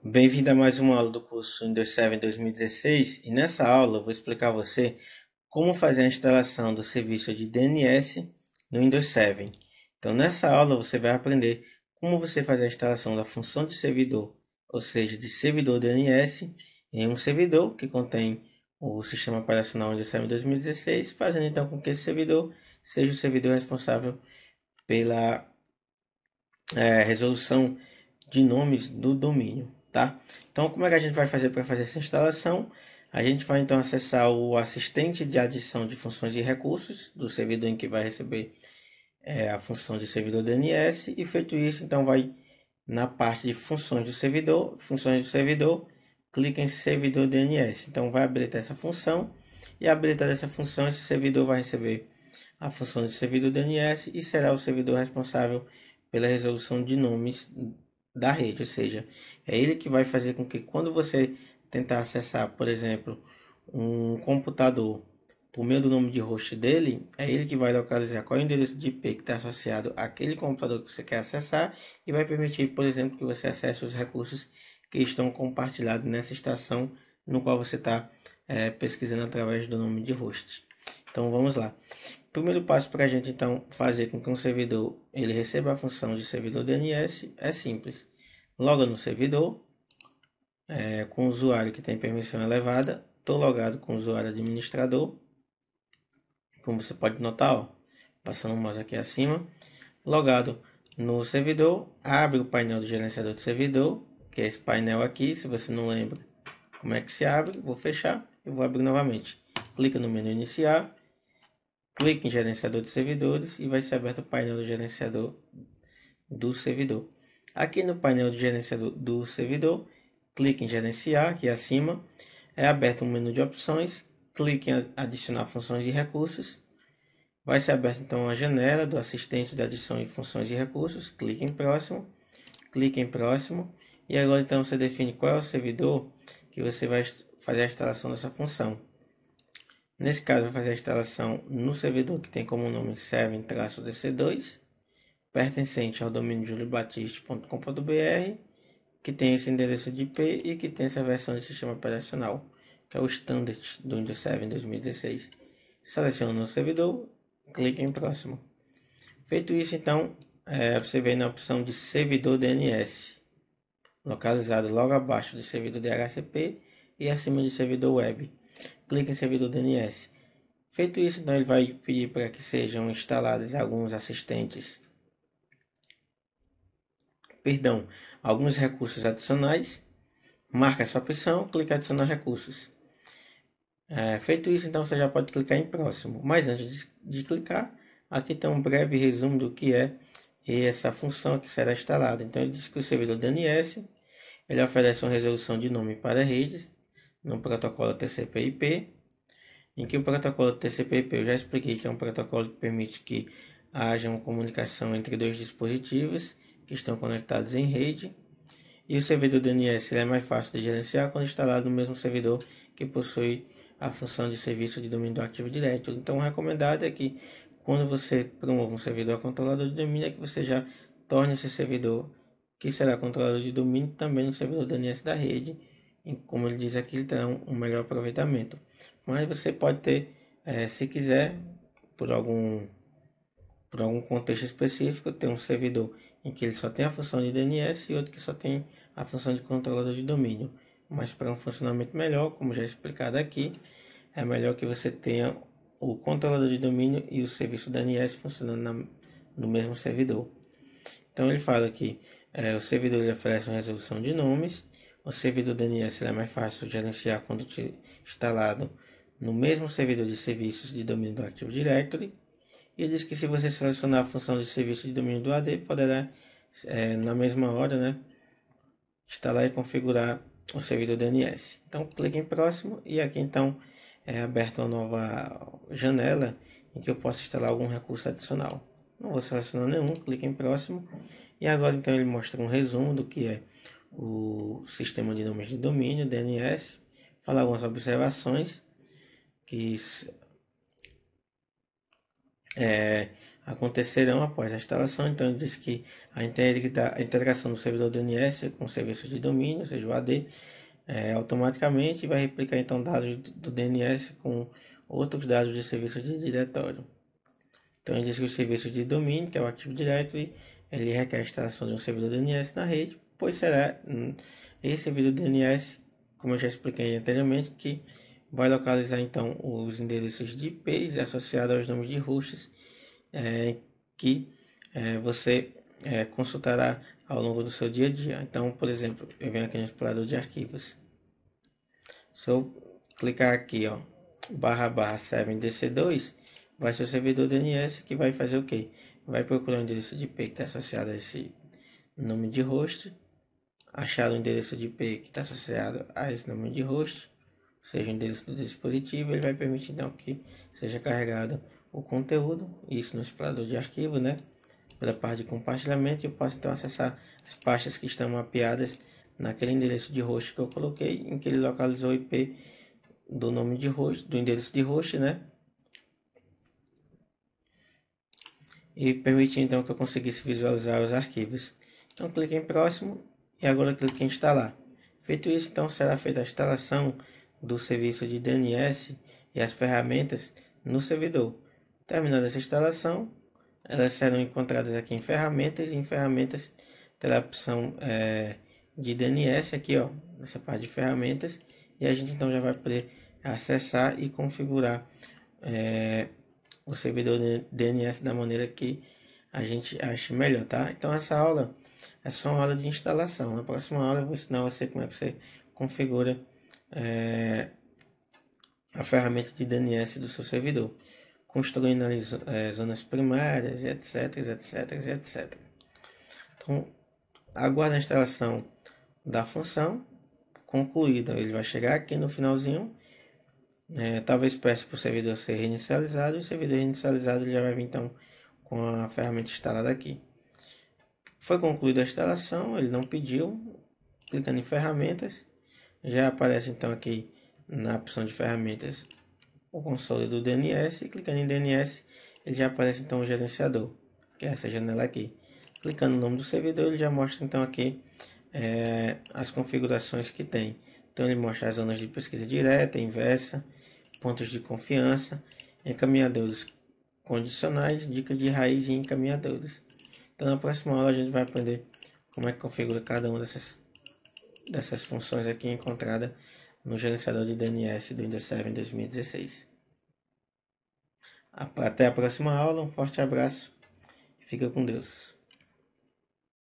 Bem-vindo a mais uma aula do curso Windows 7 2016 e nessa aula eu vou explicar a você como fazer a instalação do serviço de DNS no Windows 7. Então nessa aula você vai aprender como você fazer a instalação da função de servidor, ou seja, de servidor DNS em um servidor que contém o sistema operacional Windows 7 2016, fazendo então com que esse servidor seja o servidor responsável pela resolução de nomes do domínio, tá? Então, como é que a gente vai fazer para fazer essa instalação? A gente vai então acessar o assistente de adição de funções e recursos do servidor em que vai receber a função de servidor DNS e feito isso, então vai na parte de funções do servidor, clica em servidor DNS. Então vai habilitar essa função e habilitar essa função, esse servidor vai receber a função de servidor DNS e será o servidor responsável pela resolução de nomes da rede, ou seja, é ele que vai fazer com que quando você tentar acessar, por exemplo, um computador por meio do nome de host dele, é ele que vai localizar qual é o endereço de IP que está associado àquele computador que você quer acessar e vai permitir, por exemplo, que você acesse os recursos que estão compartilhados nessa estação no qual você está pesquisando através do nome de host. Então vamos lá. O primeiro passo para a gente então fazer com que um servidor ele receba a função de servidor DNS é simples. Loga no servidor com o usuário que tem permissão elevada. Estou logado com o usuário administrador. Como você pode notar, ó, passando o mouse aqui acima, logado no servidor, abre o painel do gerenciador de servidor, que é esse painel aqui. Se você não lembra como é que se abre, vou fechar e vou abrir novamente. Clica no menu iniciar, clique em gerenciador de servidores e vai ser aberto o painel do gerenciador do servidor. Aqui no painel de gerenciador do servidor, clique em gerenciar, aqui acima, é aberto um menu de opções, clique em adicionar funções e recursos, vai ser aberta então a janela do assistente de adição de funções e recursos, clique em próximo, e agora então você define qual é o servidor que você vai fazer a instalação dessa função. Nesse caso, vou fazer a instalação no servidor que tem como nome 7-DC2, pertencente ao domínio juliobatiste.com.br, que tem esse endereço de IP e que tem essa versão de sistema operacional, que é o Standard do Windows 7 2016. Selecione o servidor, clique em próximo. Feito isso, então, você vem na opção de servidor DNS, localizado logo abaixo de servidor DHCP e acima de servidor web. Clique em servidor DNS. Feito isso, então ele vai pedir para que sejam instalados alguns recursos adicionais. Marca essa opção, clique em adicionar recursos. Feito isso, então você já pode clicar em próximo. Mas antes de clicar, aqui tem um breve resumo do que é essa função que será instalada. Então ele diz que o servidor DNS ele oferece uma resolução de nome para redes no protocolo TCP/IP, em que o protocolo TCP/IP eu já expliquei que é um protocolo que permite que haja uma comunicação entre dois dispositivos que estão conectados em rede. E o servidor DNS é mais fácil de gerenciar quando instalado no mesmo servidor que possui a função de serviço de domínio do Active Directory. Então, o recomendado é que quando você promova um servidor controlador de domínio, é que você já torne esse servidor que será controlador de domínio também no servidor DNS da rede. E, como ele diz aqui, ele terá um melhor aproveitamento. Mas você pode ter, se quiser, por algum contexto específico, ter um servidor em que ele só tem a função de DNS e outro que só tem a função de controlador de domínio. Mas para um funcionamento melhor, como já explicado aqui, é melhor que você tenha o controlador de domínio e o serviço DNS funcionando no mesmo servidor. Então ele fala que o servidor ele oferece uma resolução de nomes, o servidor DNS é mais fácil de gerenciar quando instalado no mesmo servidor de serviços de domínio do Active Directory. E diz que se você selecionar a função de serviço de domínio do AD, poderá, na mesma hora, né, instalar e configurar o servidor DNS. Então, clique em próximo e aqui então é aberta uma nova janela em que eu posso instalar algum recurso adicional. Não vou selecionar nenhum, clique em próximo. E agora então ele mostra um resumo do que é o sistema de nomes de domínio, DNS. Fala algumas observações que é, acontecerão após a instalação. Então, ele diz que a integração do servidor DNS com o serviço de domínio, ou seja, o AD, automaticamente vai replicar então dados do DNS com outros dados de serviço de diretório. Então, ele diz que o serviço de domínio, que é o Active Directory, ele requer a instalação de um servidor DNS na rede, pois será esse servidor DNS, como eu já expliquei anteriormente, que vai localizar então os endereços de IPs associados aos nomes de hosts que você consultará ao longo do seu dia a dia. Então, por exemplo, eu venho aqui no explorador de arquivos. Se eu clicar aqui, ó, //7dc2, vai ser o servidor DNS que vai fazer o quê? Vai procurar o endereço de IP que está associado a esse nome de host, achar o endereço de IP que está associado a esse nome de host, ou seja, o endereço do dispositivo. Ele vai permitir então que seja carregado o conteúdo, isso no explorador de arquivo, né? Pela parte de compartilhamento, eu posso então acessar as pastas que estão mapeadas naquele endereço de host que eu coloquei, em que ele localizou o IP do nome de host, do endereço de host, né? E permitir então que eu conseguisse visualizar os arquivos. Então clique em próximo e agora clique em instalar. Feito isso, então será feita a instalação do serviço de DNS e as ferramentas no servidor. Terminada essa instalação, elas serão encontradas aqui em ferramentas, e em ferramentas terá a opção de DNS aqui, ó, nessa parte de ferramentas, e a gente então já vai poder acessar e configurar o servidor DNS da maneira que a gente acha melhor, tá? Então essa aula é só uma aula de instalação. Na próxima aula eu vou ensinar você como é que você configura a ferramenta de DNS do seu servidor, construindo ali, zonas primárias, etc, etc, etc. Então, aguarde a instalação da função concluída. Ele vai chegar aqui no finalzinho. Talvez peça para o servidor ser reinicializado. E o servidor reinicializado ele já vai vir então com a ferramenta instalada aqui. Foi concluída a instalação, ele não pediu. Clicando em ferramentas, já aparece então aqui na opção de ferramentas o console do DNS. E clicando em DNS, ele já aparece então o gerenciador, que é essa janela aqui. Clicando no nome do servidor, ele já mostra então aqui as configurações que tem. Então ele mostra as zonas de pesquisa direta, inversa, pontos de confiança, encaminhadores condicionais, dica de raiz e encaminhadores. Então na próxima aula a gente vai aprender como é que configura cada uma dessas funções aqui encontrada no gerenciador de DNS do Windows 7 2016. Até a próxima aula, um forte abraço e fica com Deus.